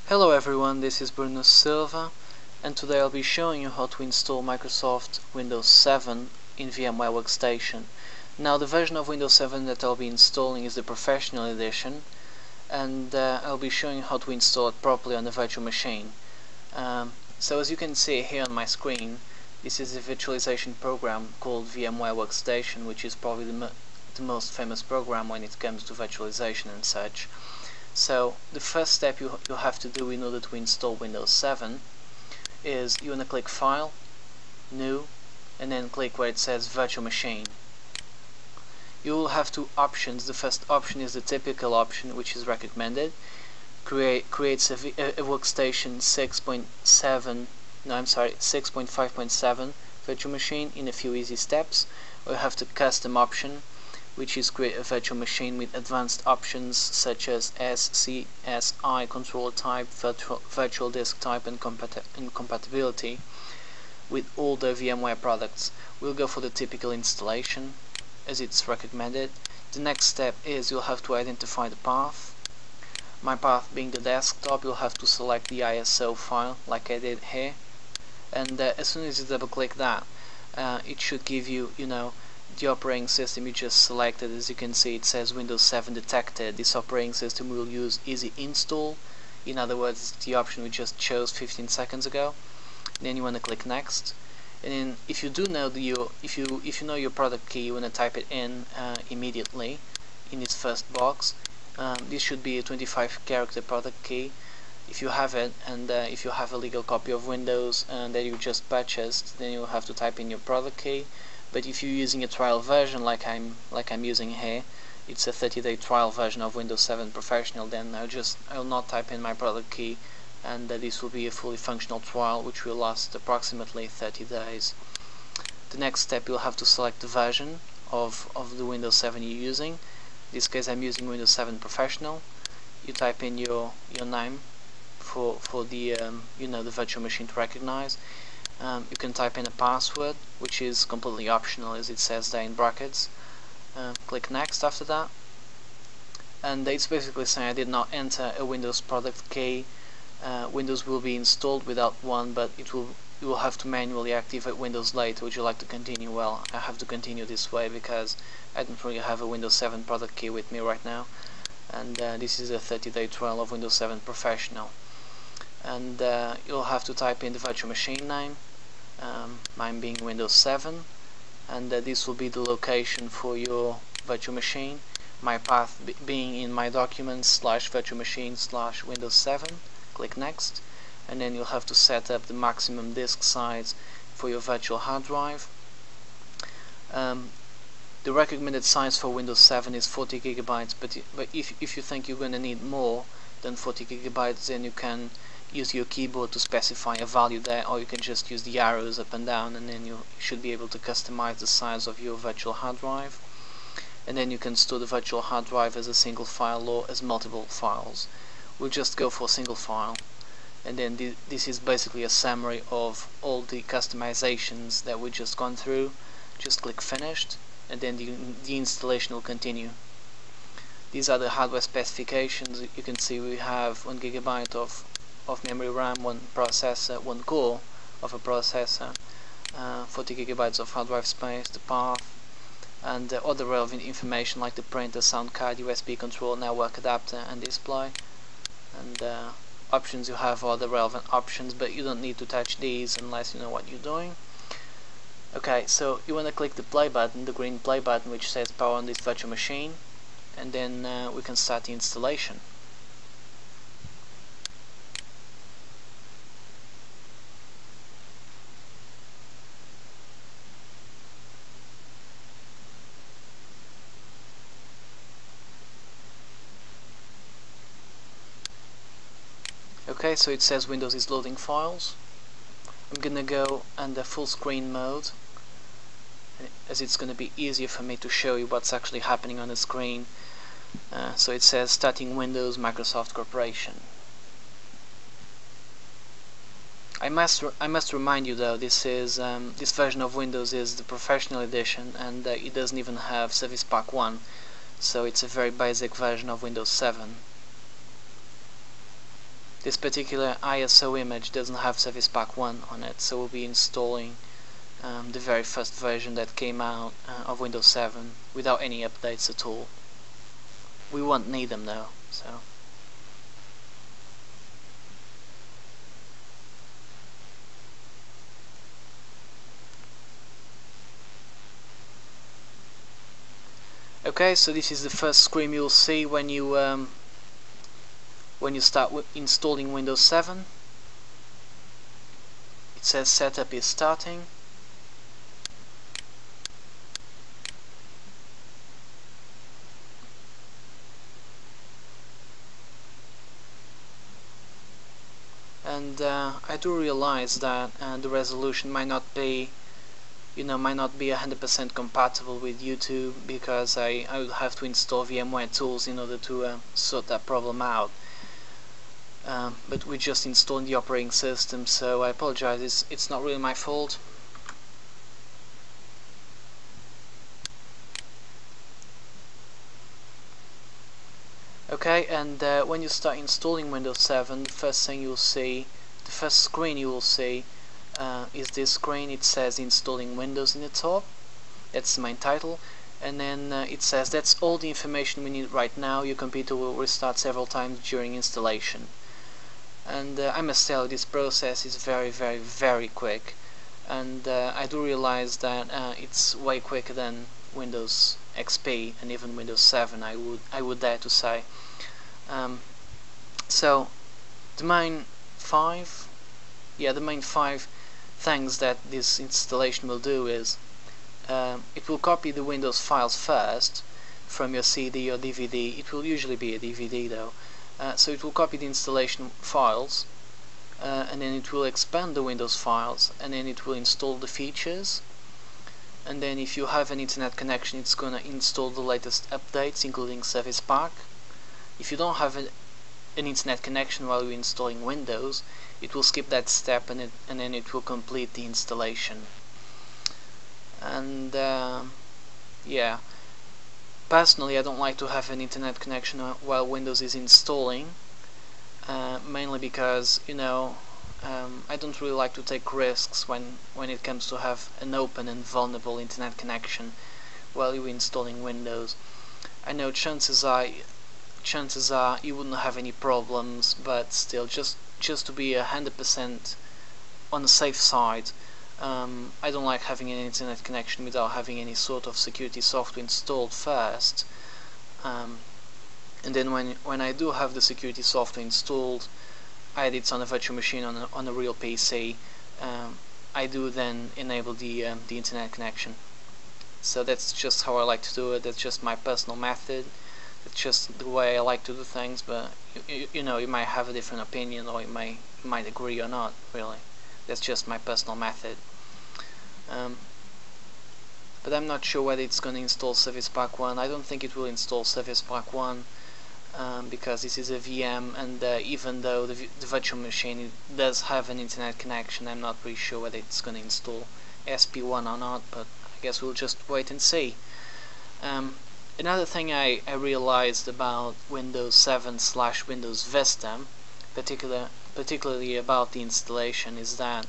Hello everyone, this is Bruno Silva, and today I'll be showing you how to install Microsoft Windows 7 in VMware Workstation. Now the version of Windows 7 that I'll be installing is the Professional Edition, and I'll be showing you how to install it properly on the virtual machine. So as you can see here on my screen, this is a virtualization program called VMware Workstation, which is probably the most famous program when it comes to virtualization and such. So the first step you have to do in order to install Windows 7 is you want to click File, New, and then click where it says Virtual Machine. You will have two options. The first option is the typical option, which is recommended. Creates a workstation 6.5.7 virtual machine in a few easy steps. Or you have the custom option, which is create a virtual machine with advanced options such as SCSI, controller type, virtual disk type, and compatibility with all the VMware products. We'll go for the typical installation as it's recommended. The next step is you'll have to identify the path. My path being the desktop, you'll have to select the ISO file like I did here, and as soon as you double click that, it should give you, the operating system you just selected. As you can see, it says Windows 7 detected. This operating system will use easy install. In other words, the option we just chose 15 seconds ago. Then you want to click next, and then if you do know if you know your product key, you want to type it in immediately in this first box. This should be a 25 character product key. If you have it, and if you have a legal copy of Windows that you just purchased, then you'll have to type in your product key. But if you're using a trial version like I'm using here, it's a 30-day trial version of Windows 7 Professional, then I'll not type in my product key, and this will be a fully functional trial which will last approximately 30 days. The next step, you'll have to select the version of the Windows 7 you're using. In this case I'm using Windows 7 Professional. You type in your name for the the virtual machine to recognize. You can type in a password, which is completely optional as it says there in brackets. Click next after that, and it's basically saying I did not enter a Windows product key. Windows will be installed without one, but you will have to manually activate Windows later. Would you like to continue? Well, I have to continue this way because I don't really have a Windows 7 product key with me right now, and this is a 30-day trial of Windows 7 Professional. And you'll have to type in the virtual machine name, mine being Windows 7, and this will be the location for your virtual machine. My path being in my documents /virtual machine /Windows 7. Click next, and then you'll have to set up the maximum disk size for your virtual hard drive. The recommended size for Windows 7 is 40 gigabytes, but if you think you're going to need more than 40 gigabytes, then you can use your keyboard to specify a value there, or you can just use the arrows up and down, and then you should be able to customize the size of your virtual hard drive. And then you can store the virtual hard drive as a single file or as multiple files. We'll just go for a single file, and then this is basically a summary of all the customizations that we just gone through. Just click finished, and then the installation will continue. These are the hardware specifications. You can see we have 1 gigabyte of memory RAM, 1 processor, 1 core of a processor, 40 gigabytes of hard drive space, the path, and other relevant information like the printer, sound card, USB control, network adapter, and display. And options, you have other relevant options, but you don't need to touch these unless you know what you're doing. Okay, so you want to click the play button, the green play button which says power on this virtual machine, and then we can start the installation. Okay, so it says Windows is loading files. I'm gonna go under full screen mode, as it's gonna be easier for me to show you what's actually happening on the screen. So it says starting Windows Microsoft Corporation. I must remind you though, this version of Windows is the Professional Edition, and it doesn't even have Service Pack 1, so it's a very basic version of Windows 7. this particular ISO image doesn't have Service Pack 1 on it, so we'll be installing the very first version that came out of Windows 7 without any updates at all. We won't need them though, so. Okay, so this is the first screen you'll see when you start installing Windows 7. It says setup is starting. And I do realize that the resolution might not be 100% compatible with YouTube, because I would have to install VMware tools in order to sort that problem out. But we're just installing the operating system, so I apologize, it's not really my fault. Okay, and when you start installing Windows 7, the first screen you will see is this screen. It says installing Windows in the top. That's the main title, and then it says that's all the information we need right now. Your computer will restart several times during installation. And I must tell you, this process is very, very, very quick, and I do realize that it's way quicker than Windows XP and even Windows 7, I would dare to say. So the main five things that this installation will do is it will copy the Windows files first from your CD or DVD. It will usually be a DVD though. So it will copy the installation files, and then it will expand the Windows files, and then it will install the features, and then if you have an internet connection, it's gonna install the latest updates, including Service Pack. If you don't have an internet connection while you're installing Windows, it will skip that step, and then it will complete the installation. And yeah, personally I don't like to have an internet connection while Windows is installing, mainly because I don't really like to take risks when it comes to have an open and vulnerable internet connection while you're installing Windows. I know chances are you wouldn't have any problems, but still, just to be 100% on the safe side, I don't like having an internet connection without having any sort of security software installed first. And then when I do have the security software installed, either it's on a virtual machine on a real PC, I do then enable the internet connection. So that's just how I like to do it. That's just my personal method. It's just the way I like to do things. But you might have a different opinion, or you might agree or not. Really, that's just my personal method. But I'm not sure whether it's going to install Service Pack 1. I don't think it will install Service Pack 1, because this is a VM, and even though the virtual machine does have an internet connection, I'm not really sure whether it's going to install SP1 or not, but I guess we'll just wait and see. Another thing I realized about Windows 7/Windows Vista, particularly about the installation, is that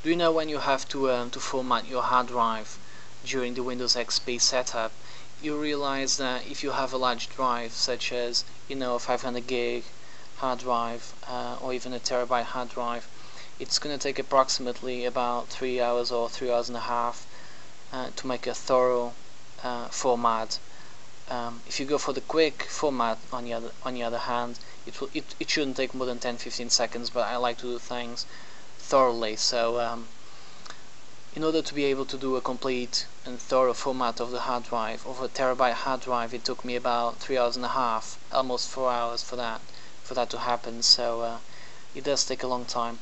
do you know when you have to format your hard drive during the Windows XP setup, you realize that if you have a large drive, such as a 500 gig hard drive or even a terabyte hard drive, it's going to take approximately about 3 hours or 3 hours and a half to make a thorough format. If you go for the quick format, on the other hand, it shouldn't take more than 10-15 seconds, but I like to do things thoroughly. So in order to be able to do a complete and thorough format of the hard drive, of a terabyte hard drive, it took me about 3 hours and a half, almost 4 hours for that to happen. So it does take a long time.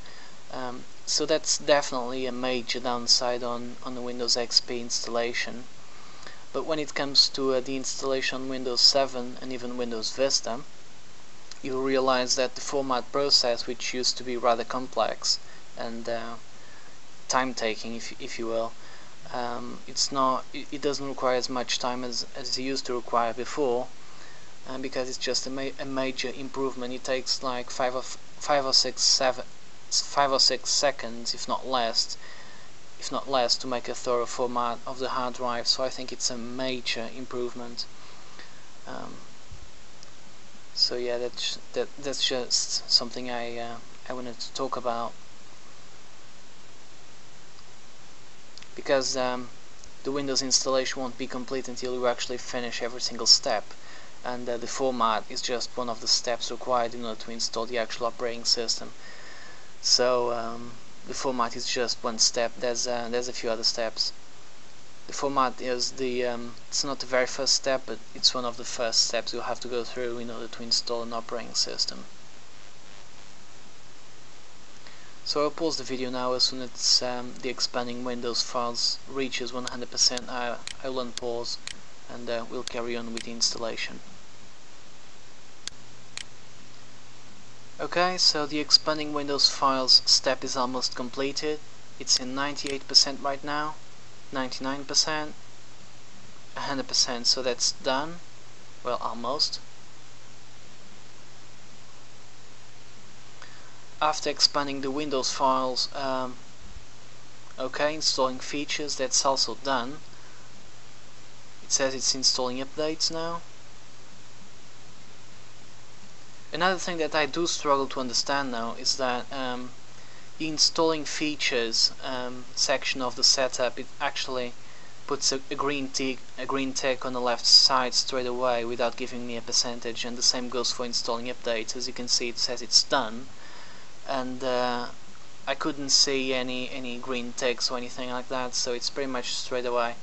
So that's definitely a major downside on the Windows XP installation. But when it comes to the installation on Windows 7 and even Windows Vista, you realize that the format process, which used to be rather complex and time-taking, if you will, it doesn't require as much time as it used to require before. because it's just a major improvement. It takes like 5 or 6 seconds, if not less, to make a thorough format of the hard drive. So I think it's a major improvement. So yeah, that's just something I wanted to talk about, because the Windows installation won't be complete until you actually finish every single step, and the format is just one of the steps required in order to install the actual operating system. So the format is just one step. There's a few other steps. The format is it's not the very first step, but it's one of the first steps you have to go through in order to install an operating system. So I'll pause the video now. As soon as the expanding Windows files reaches 100%, I will unpause, and we'll carry on with the installation. Okay, so the expanding Windows files step is almost completed. It's in 98% right now, 99%, 100%, so that's done. Well, almost. After expanding the Windows files, okay, installing features, that's also done. It says it's installing updates now. Another thing that I do struggle to understand now is that the installing features section of the setup, it actually puts a green tick on the left side straight away without giving me a percentage, and the same goes for installing updates. As you can see, it says it's done, and I couldn't see any green ticks or anything like that, so it's pretty much straight away.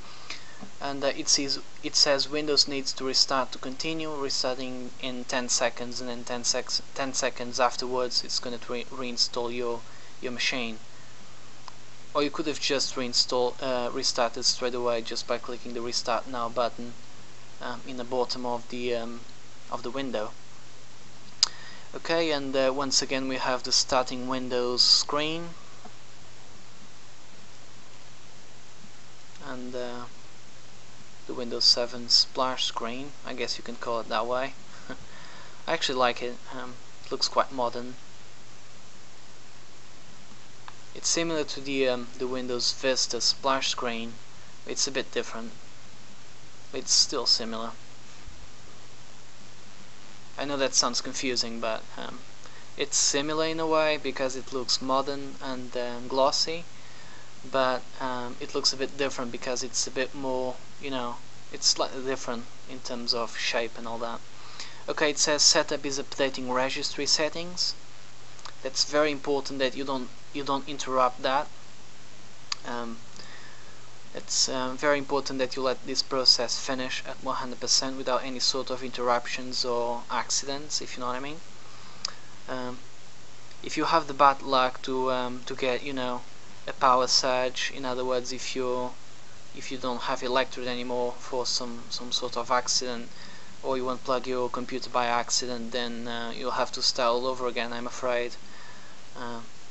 And it says Windows needs to restart to continue, restarting in 10 seconds, and then 10 seconds afterwards it's going to reinstall your machine. Or you could have just restarted straight away just by clicking the Restart Now button in the bottom of the window. Okay, and once again we have the starting Windows screen, and the Windows 7 splash screen, I guess you can call it that way. I actually like it. It looks quite modern. It's similar to the Windows Vista splash screen. It's a bit different. It's still similar. I know that sounds confusing, but it's similar in a way because it looks modern and glossy, but it looks a bit different because it's a bit more, it's slightly different in terms of shape and all that. Okay, it says setup is updating registry settings. That's very important that you don't interrupt that. It's very important that you let this process finish at 100% without any sort of interruptions or accidents, if you know what I mean. If you have the bad luck to get a power surge, in other words, if you don't have electrode anymore for some sort of accident, or you unplug your computer by accident, then you'll have to start all over again, I'm afraid,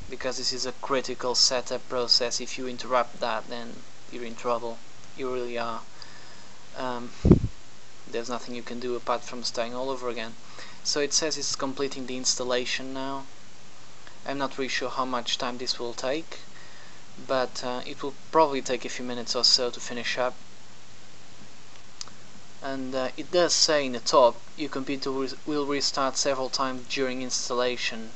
because this is a critical setup process. If you interrupt that, then you're in trouble. You really are. There's nothing you can do apart from starting all over again. So it says it's completing the installation now. I'm not really sure how much time this will take, but it will probably take a few minutes or so to finish up. And it does say in the top, your computer will restart several times during installation.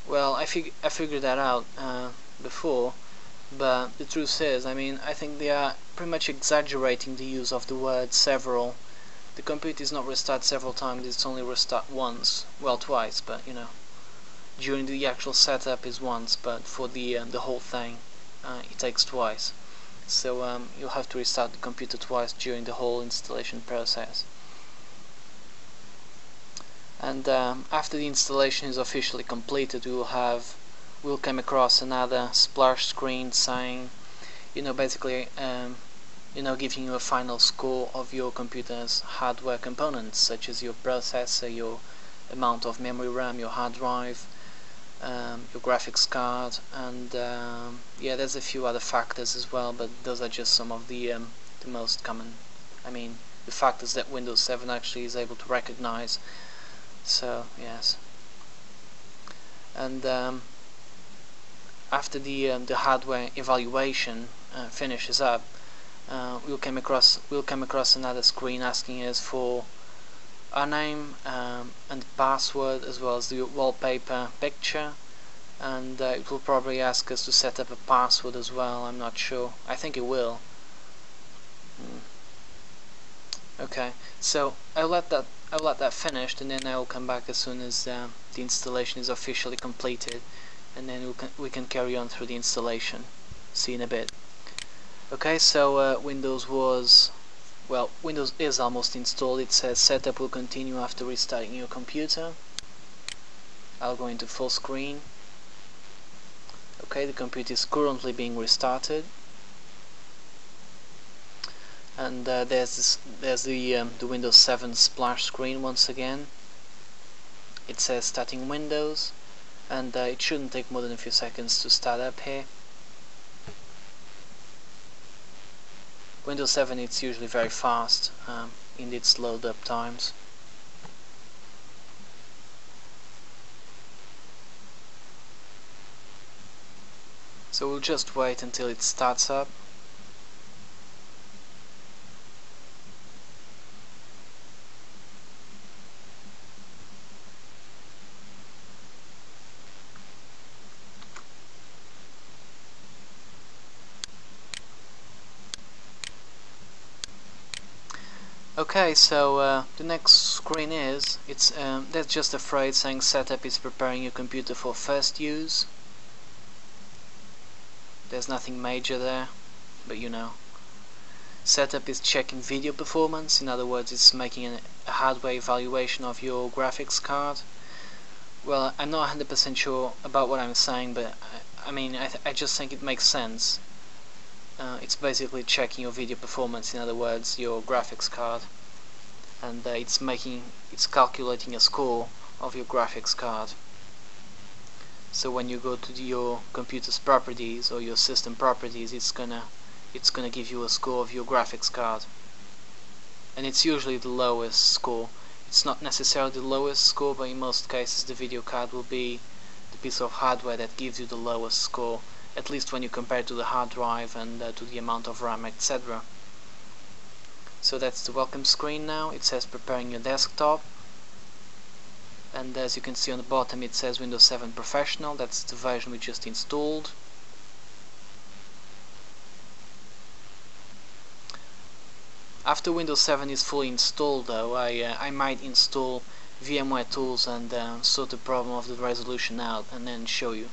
Well, I figured that out before, but the truth is, I think they are pretty much exaggerating the use of the word several. The computer is not restart several times, it's only restart once, well, twice, but during the actual setup is once, but for the whole thing it takes twice. So you'll have to restart the computer twice during the whole installation process. And after the installation is officially completed, we'll come across another splash screen saying, basically giving you a final score of your computer's hardware components, such as your processor, your amount of memory RAM, your hard drive, your graphics card, and yeah, there's a few other factors as well, but those are just some of the most common, the factors that Windows 7 actually is able to recognize. So yes, and after the hardware evaluation finishes up, we'll come across another screen asking us for our name and password, as well as the wallpaper picture, and it will probably ask us to set up a password as well. I'm not sure. I think it will. Okay, so I'll let that finished, and then I will come back as soon as the installation is officially completed, and then we can carry on through the installation. See you in a bit. Okay, so Windows is almost installed. It says setup will continue after restarting your computer. I'll go into full screen. Okay, the computer is currently being restarted, and there's the Windows 7 splash screen once again. It says starting Windows, and it shouldn't take more than a few seconds to start up here. Windows 7, it's usually very fast in its load up times. So we'll just wait until it starts up. Okay, so the next screen that's just a phrase saying setup is preparing your computer for first use. There's nothing major there, but you know. Setup is checking video performance. In other words, it's making a hardware evaluation of your graphics card. Well, I'm not 100% sure about what I'm saying, but I just think it makes sense. It's basically checking your video performance, in other words, your graphics card, and it's calculating a score of your graphics card. So when you go to your computer's properties or your system properties, it's gonna give you a score of your graphics card, and it's usually the lowest score. It's not necessarily the lowest score, but in most cases the video card will be the piece of hardware that gives you the lowest score, at least when you compare it to the hard drive and to the amount of RAM, etc. So that's the welcome screen now. It says preparing your desktop, and as you can see on the bottom it says Windows 7 Professional. That's the version we just installed. After Windows 7 is fully installed though, I might install VMware tools and sort the problem of the resolution out, and then show you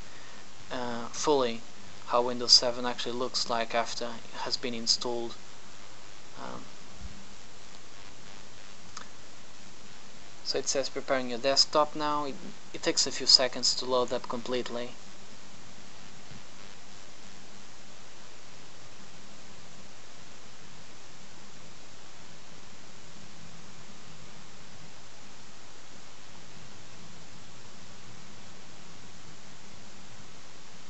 fully how Windows 7 actually looks like after it has been installed. So it says preparing your desktop now. It takes a few seconds to load up completely.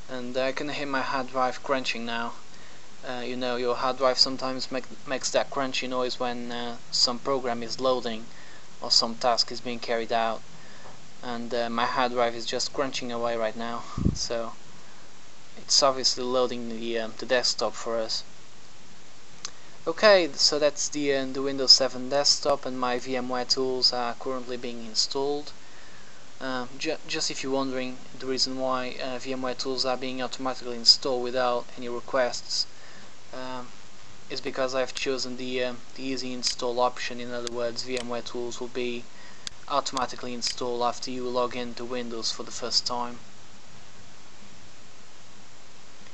And I can hear my hard drive crunching now. You know, your hard drive sometimes makes that crunchy noise when some program is loading or some task is being carried out, and my hard drive is just crunching away right now, so it's obviously loading the desktop for us. Okay, so that's the Windows 7 desktop, and my VMware tools are currently being installed. Just if you're wondering the reason why VMware tools are being automatically installed without any requests, is because I've chosen the easy install option. In other words, VMware tools will be automatically installed after you log into Windows for the first time.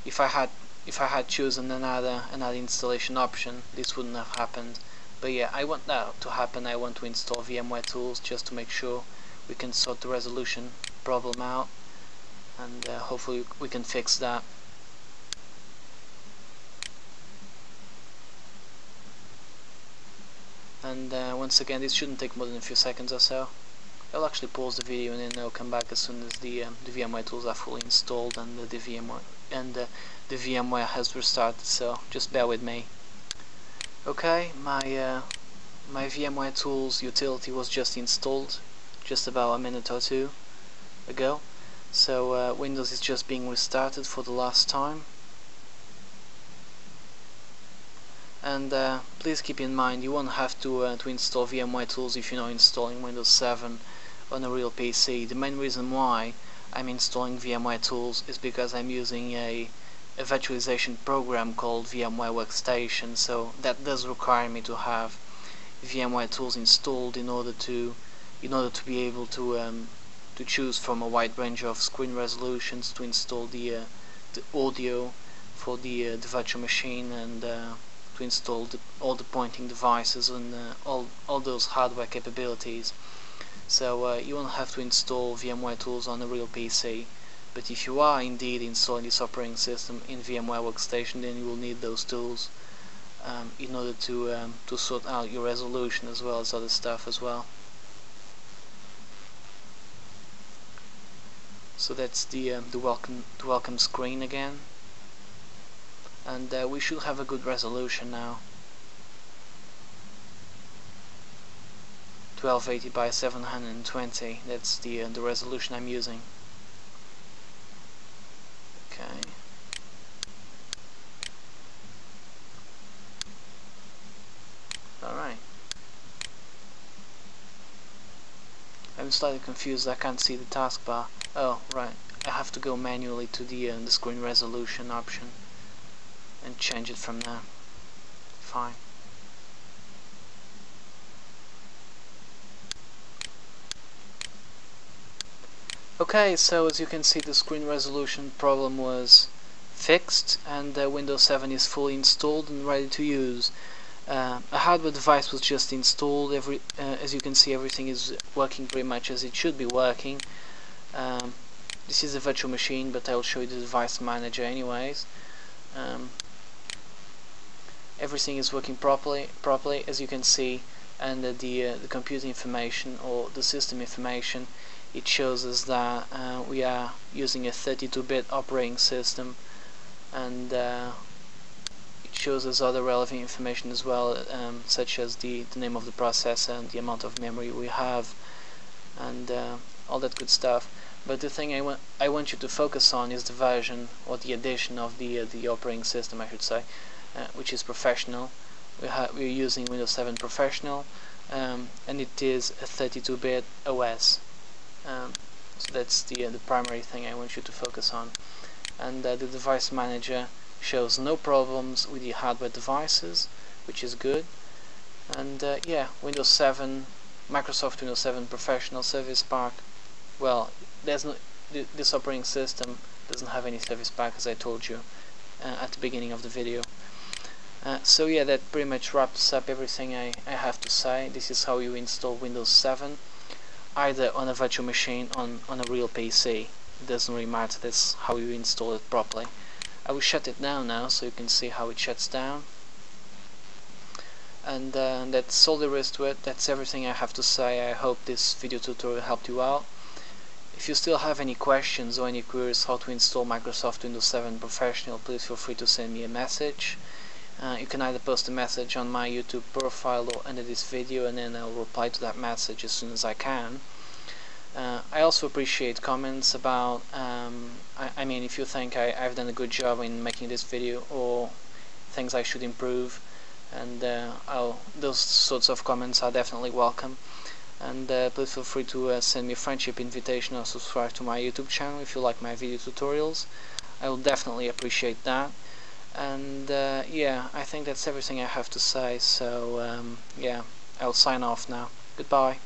If I had chosen another installation option, this wouldn't have happened. But yeah, I want that to happen. I want to install VMware tools just to make sure we can sort the resolution problem out, and hopefully we can fix that. And once again, this shouldn't take more than a few seconds or so. I'll actually pause the video and then I'll come back as soon as the VMware tools are fully installed and the VMware has restarted. So just bear with me. Okay, my my VMware Tools utility was just installed just about a minute or two ago, so Windows is just being restarted for the last time. And please keep in mind, you won't have to install VMware Tools if you're not installing Windows 7 on a real PC. The main reason why I'm installing VMware Tools is because I'm using a virtualization program called VMware Workstation, so that does require me to have VMware Tools installed in order to be able to choose from a wide range of screen resolutions, to install the audio for the virtual machine, and to install all the pointing devices and all those hardware capabilities. So you won't have to install VMware Tools on a real PC, but if you are indeed installing this operating system in VMware Workstation, then you will need those tools in order to sort out your resolution as well as other stuff as well. So that's the welcome screen again, and we should have a good resolution now. 1280 by 720, that's the resolution I'm using. Okay. Alright. I'm slightly confused, I can't see the taskbar. Oh, right. I have to go manually to the screen resolution option and change it from there. Fine. Okay, so as you can see, the screen resolution problem was fixed, and Windows 7 is fully installed and ready to use. A hardware device was just installed. As you can see, everything is working pretty much as it should be working. This is a virtual machine, but I'll show you the device manager anyways. Everything is working properly as you can see, and the computer information, or the system information, it shows us that we are using a 32-bit operating system, and it shows us other relevant information as well, such as the name of the processor and the amount of memory we have, and all that good stuff. But the thing I want you to focus on is the version, or the edition of the operating system, I should say, which is Professional. We're using Windows 7 Professional, and it is a 32-bit OS. So that's the primary thing I want you to focus on. And the device manager shows no problems with the hardware devices, which is good. And yeah, Windows 7, Microsoft Windows 7 Professional Service Pack. Well, this operating system doesn't have any service pack, as I told you at the beginning of the video. So yeah, that pretty much wraps up everything I have to say. This is how you install Windows 7, either on a virtual machine or on a real PC. It doesn't really matter, that's how you install it properly. I will shut it down now so you can see how it shuts down. And that's all there is to it. That's everything I have to say. I hope this video tutorial helped you out. If you still have any questions or any queries how to install Microsoft Windows 7 Professional, please feel free to send me a message. You can either post a message on my YouTube profile or under this video, and then I'll reply to that message as soon as I can. I also appreciate comments about, I mean, if you think I've done a good job in making this video, or things I should improve, and those sorts of comments are definitely welcome. And please feel free to send me a friendship invitation or subscribe to my YouTube channel if you like my video tutorials. I will definitely appreciate that. And yeah, I think that's everything I have to say, so yeah, I'll sign off now. Goodbye.